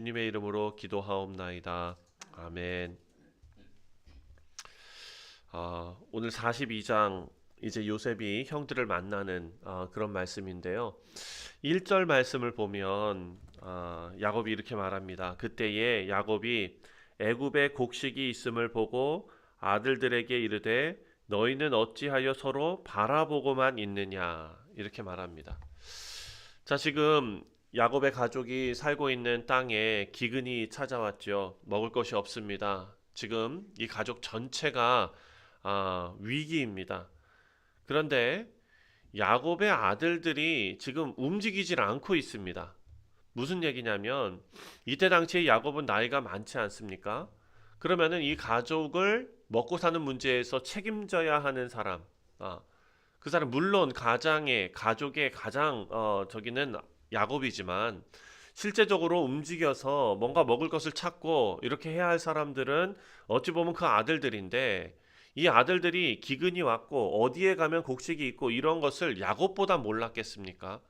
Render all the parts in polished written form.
주님의 이름으로 기도하옵나이다. 아멘. 오늘 42장 이제 요셉이 형들을 만나는 그런 말씀인데요. 1절 말씀을 보면 야곱이 이렇게 말합니다. 그때에 야곱이 애굽에 곡식이 있음을 보고 아들들에게 이르되 너희는 어찌하여 서로 바라보고만 있느냐 이렇게 말합니다. 자, 지금 야곱의 가족이 살고 있는 땅에 기근이 찾아왔죠. 먹을 것이 없습니다. 지금 이 가족 전체가 위기입니다. 그런데 야곱의 아들들이 지금 움직이질 않고 있습니다. 무슨 얘기냐면 이때 당시에 야곱은 나이가 많지 않습니까? 그러면은 이 가족을 먹고 사는 문제에서 책임져야 하는 사람, 그 사람 물론 가족의 가장 저기는 야곱이지만 실제적으로 움직여서 뭔가 먹을 것을 찾고 이렇게 해야 할 사람들은 어찌 보면 그 아들들인데 이 아들들이 기근이 왔고 어디에 가면 곡식이 있고 이런 것을 야곱보다 몰랐겠습니까?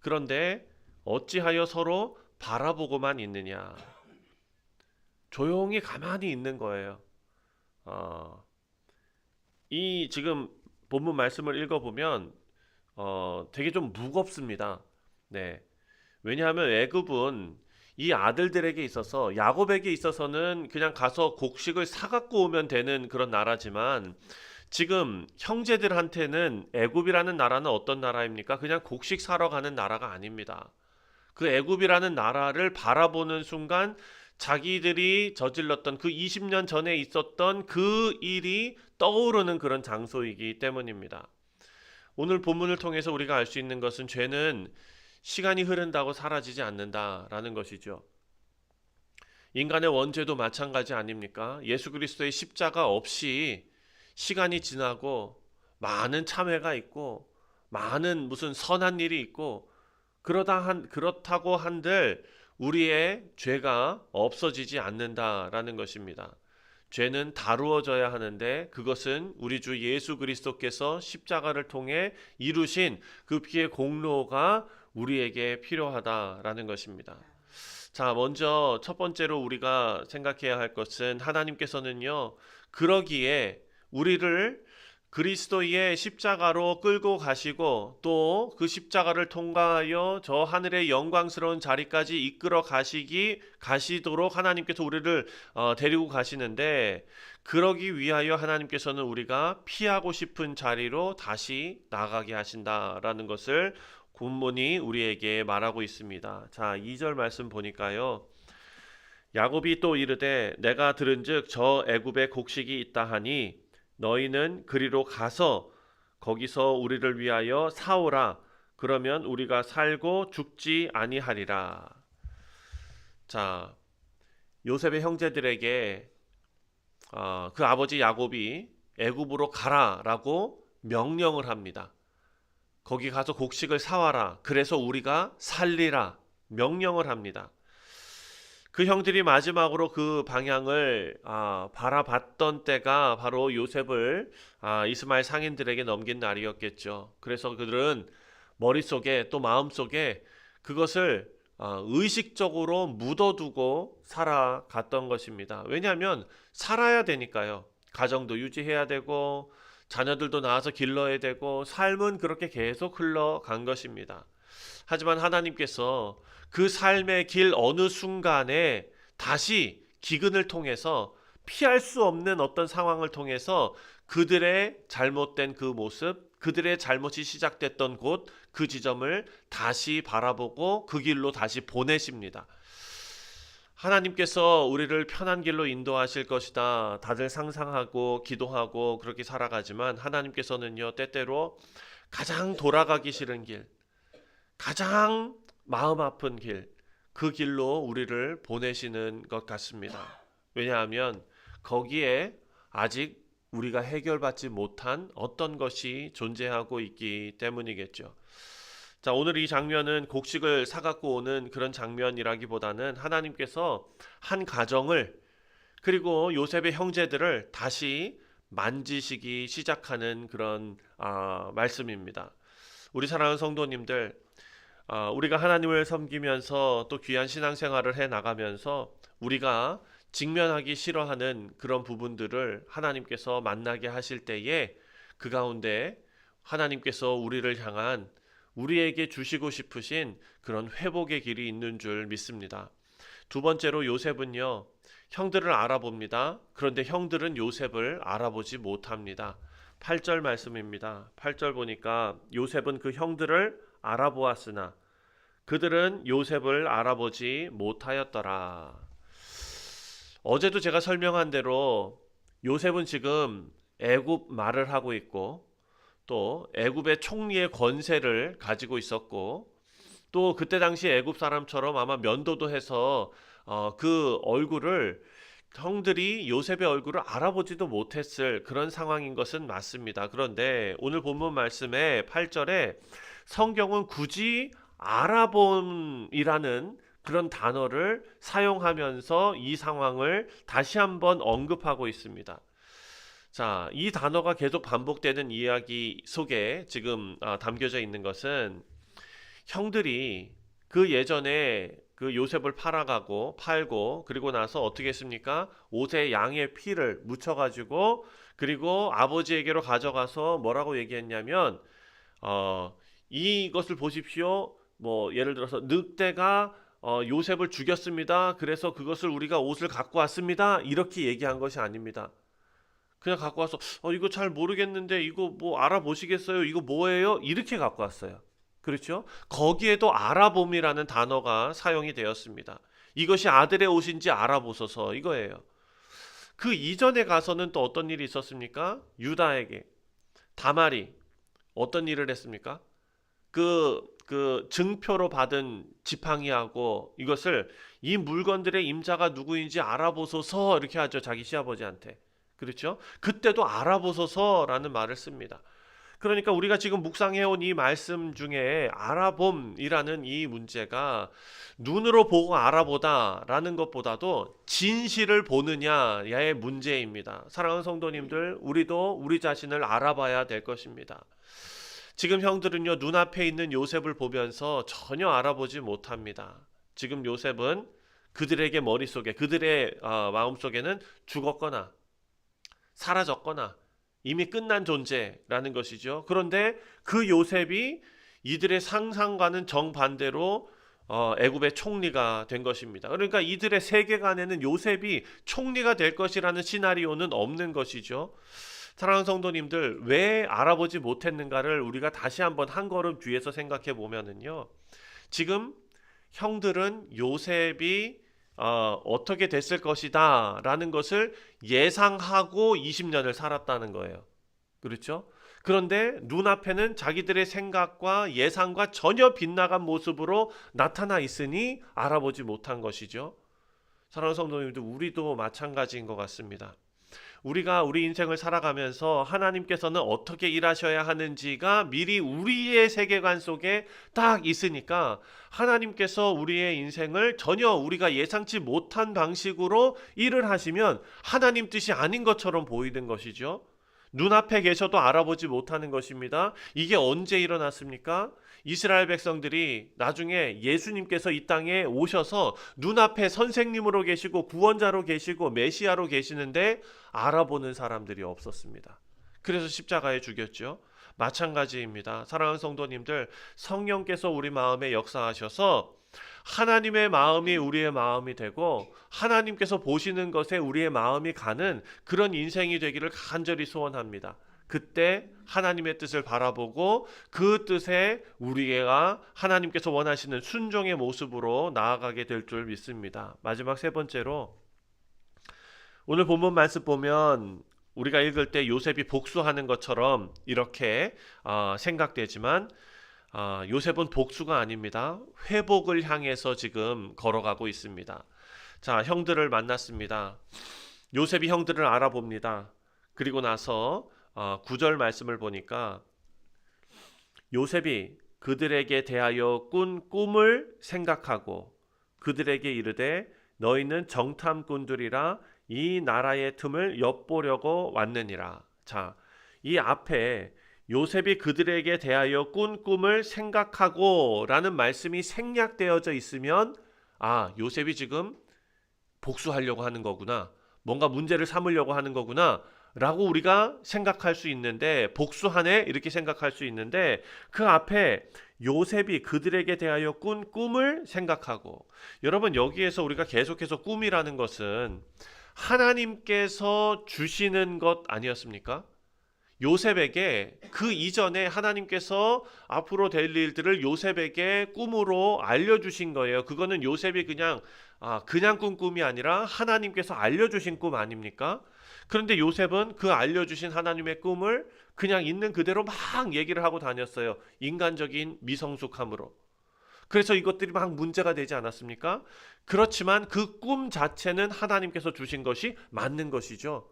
그런데 어찌하여 서로 바라보고만 있느냐. 조용히 가만히 있는 거예요. 어, 이 지금 본문 말씀을 읽어보면 되게 좀 무겁습니다. 네. 왜냐하면 애굽은 이 아들들에게 있어서 야곱에게 있어서는 그냥 가서 곡식을 사갖고 오면 되는 그런 나라지만 지금 형제들한테는 애굽이라는 나라는 어떤 나라입니까? 그냥 곡식 사러 가는 나라가 아닙니다. 그 애굽이라는 나라를 바라보는 순간 자기들이 저질렀던 그 20년 전에 있었던 그 일이 떠오르는 그런 장소이기 때문입니다. 오늘 본문을 통해서 우리가 알 수 있는 것은 죄는 시간이 흐른다고 사라지지 않는다라는 것이죠. 인간의 원죄도 마찬가지 아닙니까? 예수 그리스도의 십자가 없이 시간이 지나고 많은 참회가 있고 많은 무슨 선한 일이 있고 그렇다고 한들 우리의 죄가 없어지지 않는다라는 것입니다. 죄는 다루어져야 하는데 그것은 우리 주 예수 그리스도께서 십자가를 통해 이루신 그 피의 공로가 우리에게 필요하다라는 것입니다. 자, 먼저 첫 번째로 우리가 생각해야 할 것은 하나님께서는요, 그러기에 우리를 그리스도의 십자가로 끌고 가시고 또 그 십자가를 통과하여 저 하늘의 영광스러운 자리까지 이끌어 가시도록 하나님께서 우리를 데리고 가시는데 그러기 위하여 하나님께서는 우리가 피하고 싶은 자리로 다시 나가게 하신다라는 것을 본문이 우리에게 말하고 있습니다. 자, 2절 말씀 보니까요. 야곱이 또 이르되 내가 들은즉 저 애굽에 곡식이 있다 하니 너희는 그리로 가서 거기서 우리를 위하여 사오라. 그러면 우리가 살고 죽지 아니하리라. 자, 요셉의 형제들에게 그 아버지 야곱이 애굽으로 가라라고 명령을 합니다. 거기 가서 곡식을 사와라. 그래서 우리가 살리라. 명령을 합니다. 그 형들이 마지막으로 그 방향을 바라봤던 때가 바로 요셉을 이스마엘 상인들에게 넘긴 날이었겠죠. 그래서 그들은 머릿속에 또 마음속에 그것을 의식적으로 묻어두고 살아갔던 것입니다. 왜냐하면 살아야 되니까요. 가정도 유지해야 되고 자녀들도 낳아서 길러야 되고 삶은 그렇게 계속 흘러간 것입니다. 하지만 하나님께서 그 삶의 길 어느 순간에 다시 기근을 통해서 피할 수 없는 어떤 상황을 통해서 그들의 잘못된 그 모습, 그들의 잘못이 시작됐던 곳, 그 지점을 다시 바라보고 그 길로 다시 보내십니다. 하나님께서 우리를 편한 길로 인도하실 것이다. 다들 상상하고 기도하고 그렇게 살아가지만 하나님께서는요, 때때로 가장 돌아가기 싫은 길, 가장 마음 아픈 길, 그 길로 우리를 보내시는 것 같습니다. 왜냐하면 거기에 아직 우리가 해결받지 못한 어떤 것이 존재하고 있기 때문이겠죠. 자, 오늘 이 장면은 곡식을 사갖고 오는 그런 장면이라기보다는 하나님께서 한 가정을 그리고 요셉의 형제들을 다시 만지시기 시작하는 그런 말씀입니다. 우리 사랑하는 성도님들, 우리가 하나님을 섬기면서 또 귀한 신앙생활을 해 나가면서 우리가 직면하기 싫어하는 그런 부분들을 하나님께서 만나게 하실 때에 그 가운데 하나님께서 우리를 향한 우리에게 주시고 싶으신 그런 회복의 길이 있는 줄 믿습니다. 두 번째로 요셉은요, 형들을 알아봅니다. 그런데 형들은 요셉을 알아보지 못합니다. 8절 말씀입니다. 8절 보니까 요셉은 그 형들을 알아보았으나 그들은 요셉을 알아보지 못하였더라. 어제도 제가 설명한 대로 요셉은 지금 애굽 말을 하고 있고 또 애굽의 총리의 권세를 가지고 있었고 또 그때 당시 애굽 사람처럼 아마 면도도 해서 그 얼굴을 형들이 요셉의 얼굴을 알아보지도 못했을 그런 상황인 것은 맞습니다. 그런데 오늘 본문 말씀에 8절에 성경은 굳이 알아봄이라는 그런 단어를 사용하면서 이 상황을 다시 한번 언급하고 있습니다. 자, 이 단어가 계속 반복되는 이야기 속에 지금 담겨져 있는 것은 형들이 그 예전에 그 요셉을 팔고 그리고 나서 어떻게 했습니까? 옷에 양의 피를 묻혀가지고 그리고 아버지에게로 가져가서 뭐라고 얘기했냐면 이것을 보십시오. 뭐 예를 들어서 늑대가 요셉을 죽였습니다. 그래서 그것을 우리가 옷을 갖고 왔습니다. 이렇게 얘기한 것이 아닙니다. 그냥 갖고 와서 이거 잘 모르겠는데 이거 뭐 알아보시겠어요? 이거 뭐예요? 이렇게 갖고 왔어요. 그렇죠? 거기에도 알아봄이라는 단어가 사용이 되었습니다. 이것이 아들의 옷인지 알아보소서 이거예요. 그 이전에 가서는 또 어떤 일이 있었습니까? 유다에게 다말이 어떤 일을 했습니까? 그 증표로 받은 지팡이하고 이것을 이 물건들의 임자가 누구인지 알아보소서 이렇게 하죠. 자기 시아버지한테. 그렇죠? 그때도 알아보소서라는 말을 씁니다. 그러니까 우리가 지금 묵상해온 이 말씀 중에 알아봄이라는 이 문제가 눈으로 보고 알아보다라는 것보다도 진실을 보느냐의 문제입니다. 사랑하는 성도님들, 우리도 우리 자신을 알아봐야 될 것입니다. 지금 형들은요, 눈앞에 있는 요셉을 보면서 전혀 알아보지 못합니다. 지금 요셉은 그들에게 머릿속에, 그들의 마음속에는 죽었거나 사라졌거나 이미 끝난 존재라는 것이죠. 그런데 그 요셉이 이들의 상상과는 정반대로 애굽의 총리가 된 것입니다. 그러니까 이들의 세계관에는 요셉이 총리가 될 것이라는 시나리오는 없는 것이죠. 사랑하는 성도님들, 왜 알아보지 못했는가를 우리가 다시 한번 한 걸음 뒤에서 생각해 보면은요. 지금 형들은 요셉이 어떻게 됐을 것이다 라는 것을 예상하고 20년을 살았다는 거예요. 그렇죠? 그런데 눈앞에는 자기들의 생각과 예상과 전혀 빗나간 모습으로 나타나 있으니 알아보지 못한 것이죠. 사랑하는 성도님들, 우리도 마찬가지인 것 같습니다. 우리가 우리 인생을 살아가면서 하나님께서는 어떻게 일하셔야 하는지가 미리 우리의 세계관 속에 딱 있으니까 하나님께서 우리의 인생을 전혀 우리가 예상치 못한 방식으로 일을 하시면 하나님 뜻이 아닌 것처럼 보이는 것이죠. 눈앞에 계셔도 알아보지 못하는 것입니다. 이게 언제 일어났습니까? 이스라엘 백성들이 나중에 예수님께서 이 땅에 오셔서 눈앞에 선생님으로 계시고 구원자로 계시고 메시아로 계시는데 알아보는 사람들이 없었습니다. 그래서 십자가에 죽였죠. 마찬가지입니다. 사랑하는 성도님들, 성령께서 우리 마음에 역사하셔서 하나님의 마음이 우리의 마음이 되고 하나님께서 보시는 것에 우리의 마음이 가는 그런 인생이 되기를 간절히 소원합니다. 그때 하나님의 뜻을 바라보고 그 뜻에 우리가 하나님께서 원하시는 순종의 모습으로 나아가게 될 줄 믿습니다. 마지막 세 번째로 오늘 본문 말씀 보면 우리가 읽을 때 요셉이 복수하는 것처럼 이렇게 생각되지만 요셉은 복수가 아닙니다. 회복을 향해서 지금 걸어가고 있습니다. 자, 형들을 만났습니다. 요셉이 형들을 알아봅니다. 그리고 나서 9절 말씀을 보니까 요셉이 그들에게 대하여 꾼 꿈을 생각하고 그들에게 이르되 너희는 정탐꾼들이라 이 나라의 틈을 엿보려고 왔느니라. 자, 이 앞에 요셉이 그들에게 대하여 꾼 꿈을 생각하고 라는 말씀이 생략되어져 있으면 요셉이 지금 복수하려고 하는 거구나. 뭔가 문제를 삼으려고 하는 거구나. 라고 우리가 생각할 수 있는데, 복수하네? 이렇게 생각할 수 있는데, 그 앞에 요셉이 그들에게 대하여 꾼 꿈을 생각하고, 여러분, 여기에서 우리가 계속해서 꿈이라는 것은 하나님께서 주시는 것 아니었습니까? 요셉에게 그 이전에 하나님께서 앞으로 될 일들을 요셉에게 꿈으로 알려주신 거예요. 그거는 요셉이 그냥 꾼 꿈이 아니라 하나님께서 알려주신 꿈 아닙니까? 그런데 요셉은 그 알려주신 하나님의 꿈을 그냥 있는 그대로 막 얘기를 하고 다녔어요. 인간적인 미성숙함으로. 그래서 이것들이 막 문제가 되지 않았습니까? 그렇지만 그 꿈 자체는 하나님께서 주신 것이 맞는 것이죠.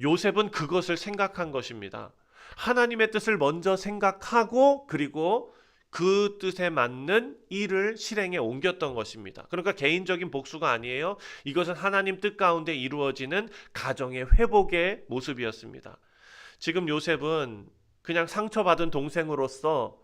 요셉은 그것을 생각한 것입니다. 하나님의 뜻을 먼저 생각하고 그리고 그 뜻에 맞는 일을 실행에 옮겼던 것입니다. 그러니까 개인적인 복수가 아니에요. 이것은 하나님 뜻 가운데 이루어지는 가정의 회복의 모습이었습니다. 지금 요셉은 그냥 상처받은 동생으로서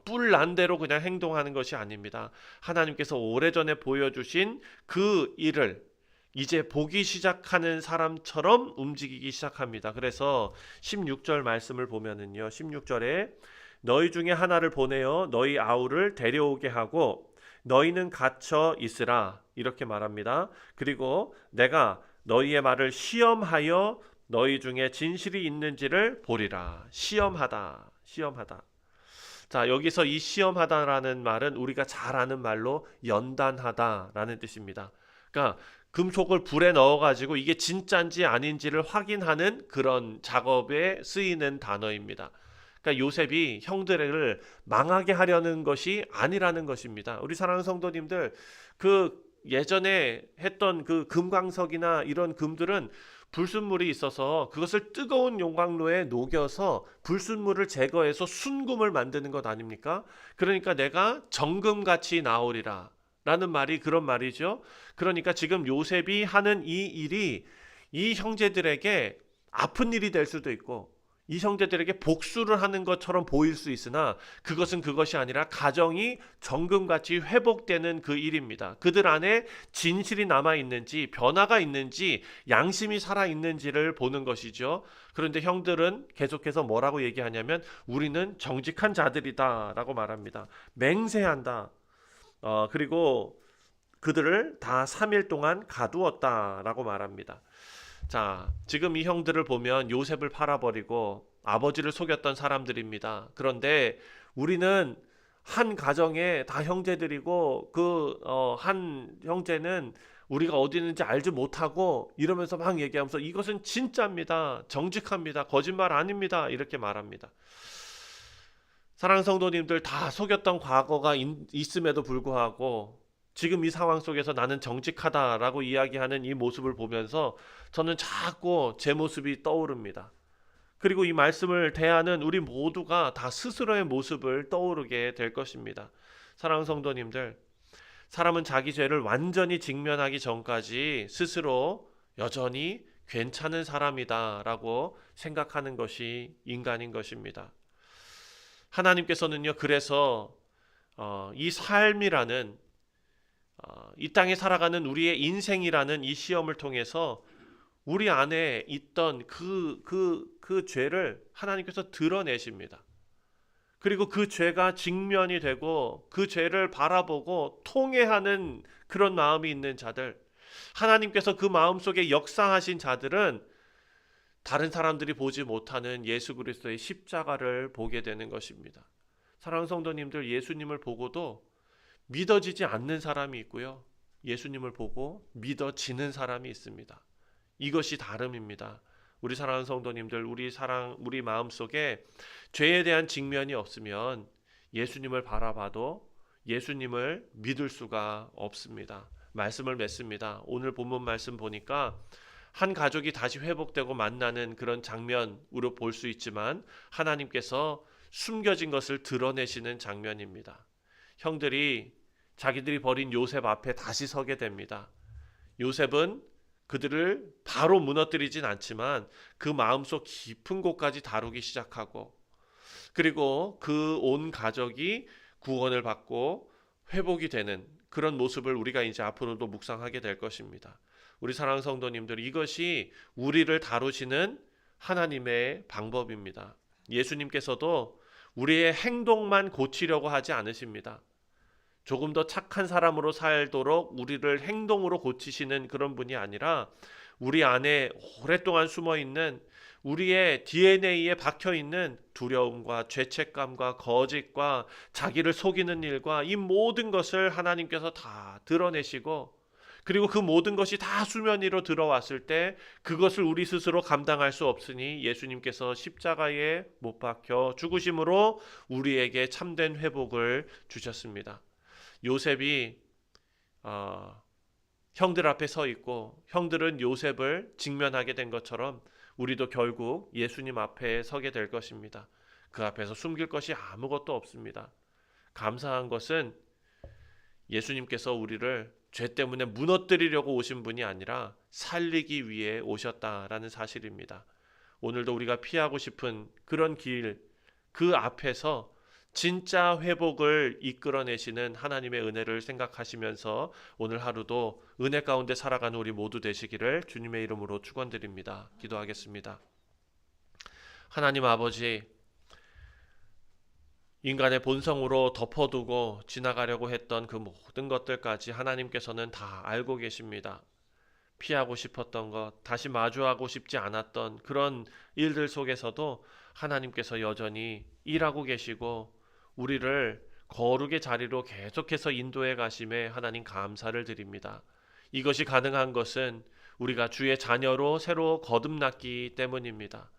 뿔난 대로 그냥 행동하는 것이 아닙니다. 하나님께서 오래전에 보여주신 그 일을 이제 보기 시작하는 사람처럼 움직이기 시작합니다. 그래서 16절 말씀을 보면은요. 16절에 너희 중에 하나를 보내어 너희 아우를 데려오게 하고 너희는 갇혀 있으라 이렇게 말합니다. 그리고 내가 너희의 말을 시험하여 너희 중에 진실이 있는지를 보리라. 시험하다. 자, 여기서 이 시험하다라는 말은 우리가 잘 아는 말로 연단하다라는 뜻입니다. 그러니까 금속을 불에 넣어가지고 이게 진짜인지 아닌지를 확인하는 그런 작업에 쓰이는 단어입니다. 그러니까 요셉이 형들을 망하게 하려는 것이 아니라는 것입니다. 우리 사랑하는 성도님들, 그 예전에 했던 그 금광석이나 이런 금들은 불순물이 있어서 그것을 뜨거운 용광로에 녹여서 불순물을 제거해서 순금을 만드는 것 아닙니까? 그러니까 내가 정금같이 나오리라 라는 말이 그런 말이죠. 그러니까 지금 요셉이 하는 이 일이 이 형제들에게 아픈 일이 될 수도 있고 이 형제들에게 복수를 하는 것처럼 보일 수 있으나 그것은 그것이 아니라 가정이 정금같이 회복되는 그 일입니다. 그들 안에 진실이 남아있는지 변화가 있는지 양심이 살아있는지를 보는 것이죠. 그런데 형들은 계속해서 뭐라고 얘기하냐면 우리는 정직한 자들이다 라고 말합니다. 맹세한다. 그리고 그들을 다 3일 동안 가두었다라고 말합니다. 자, 지금 이 형들을 보면 요셉을 팔아버리고 아버지를 속였던 사람들입니다. 그런데 우리는 한 가정에 다 형제들이고 한 형제는 우리가 어디 있는지 알지 못하고 이러면서 막 얘기하면서 이것은 진짜입니다. 정직합니다. 거짓말 아닙니다. 이렇게 말합니다. 사랑하는 성도님들 다 속였던 과거가 있음에도 불구하고 지금 이 상황 속에서 나는 정직하다라고 이야기하는 이 모습을 보면서 저는 자꾸 제 모습이 떠오릅니다. 그리고 이 말씀을 대하는 우리 모두가 다 스스로의 모습을 떠오르게 될 것입니다. 사랑하는 성도님들, 사람은 자기 죄를 완전히 직면하기 전까지 스스로 여전히 괜찮은 사람이다라고 생각하는 것이 인간인 것입니다. 하나님께서는요, 그래서 이 삶이라는 이 땅에 살아가는 우리의 인생이라는 이 시험을 통해서 우리 안에 있던 그 죄를 하나님께서 드러내십니다. 그리고 그 죄가 직면이 되고 그 죄를 바라보고 통회하는 그런 마음이 있는 자들, 하나님께서 그 마음속에 역사하신 자들은 다른 사람들이 보지 못하는 예수 그리스도의 십자가를 보게 되는 것입니다. 사랑하는 성도님들, 예수님을 보고도 믿어지지 않는 사람이 있고요. 예수님을 보고 믿어지는 사람이 있습니다. 이것이 다름입니다. 우리 사랑하는 성도님들, 우리 마음속에 죄에 대한 직면이 없으면 예수님을 바라봐도 예수님을 믿을 수가 없습니다. 말씀을 맺습니다. 오늘 본문 말씀 보니까 한 가족이 다시 회복되고 만나는 그런 장면으로 볼 수 있지만 하나님께서 숨겨진 것을 드러내시는 장면입니다. 형들이 자기들이 버린 요셉 앞에 다시 서게 됩니다. 요셉은 그들을 바로 무너뜨리진 않지만 그 마음속 깊은 곳까지 다루기 시작하고 그리고 그 온 가족이 구원을 받고 회복이 되는 그런 모습을 우리가 이제 앞으로도 묵상하게 될 것입니다. 우리 사랑하는 성도님들, 이것이 우리를 다루시는 하나님의 방법입니다. 예수님께서도 우리의 행동만 고치려고 하지 않으십니다. 조금 더 착한 사람으로 살도록 우리를 행동으로 고치시는 그런 분이 아니라 우리 안에 오랫동안 숨어 있는 우리의 DNA에 박혀 있는 두려움과 죄책감과 거짓과 자기를 속이는 일과 이 모든 것을 하나님께서 다 드러내시고, 그리고 그 모든 것이 다 수면 위로 들어왔을 때 그것을 우리 스스로 감당할 수 없으니 예수님께서 십자가에 못 박혀 죽으심으로 우리에게 참된 회복을 주셨습니다. 요셉이 형들 앞에 서 있고 형들은 요셉을 직면하게 된 것처럼 우리도 결국 예수님 앞에 서게 될 것입니다. 그 앞에서 숨길 것이 아무것도 없습니다. 감사한 것은 예수님께서 우리를 죄 때문에 무너뜨리려고 오신 분이 아니라 살리기 위해 오셨다라는 사실입니다. 오늘도 우리가 피하고 싶은 그런 길, 그 앞에서 진짜 회복을 이끌어내시는 하나님의 은혜를 생각하시면서 오늘 하루도 은혜 가운데 살아가는 우리 모두 되시기를 주님의 이름으로 축원드립니다. 기도하겠습니다. 하나님 아버지, 인간의 본성으로 덮어두고 지나가려고 했던 그 모든 것들까지 하나님께서는 다 알고 계십니다. 피하고 싶었던 것, 다시 마주하고 싶지 않았던 그런 일들 속에서도 하나님께서 여전히 일하고 계시고 우리를 거룩의 자리로 계속해서 인도해 가심에 하나님 감사를 드립니다. 이것이 가능한 것은 우리가 주의 자녀로 새로 거듭났기 때문입니다.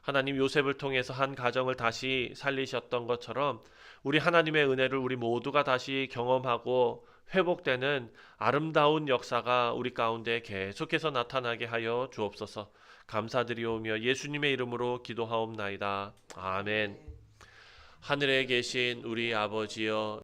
하나님, 요셉을 통해서 한 가정을 다시 살리셨던 것처럼 우리 하나님의 은혜를 우리 모두가 다시 경험하고 회복되는 아름다운 역사가 우리 가운데 계속해서 나타나게 하여 주옵소서. 감사드리오며 예수님의 이름으로 기도하옵나이다. 아멘. 하늘에 계신 우리 아버지여,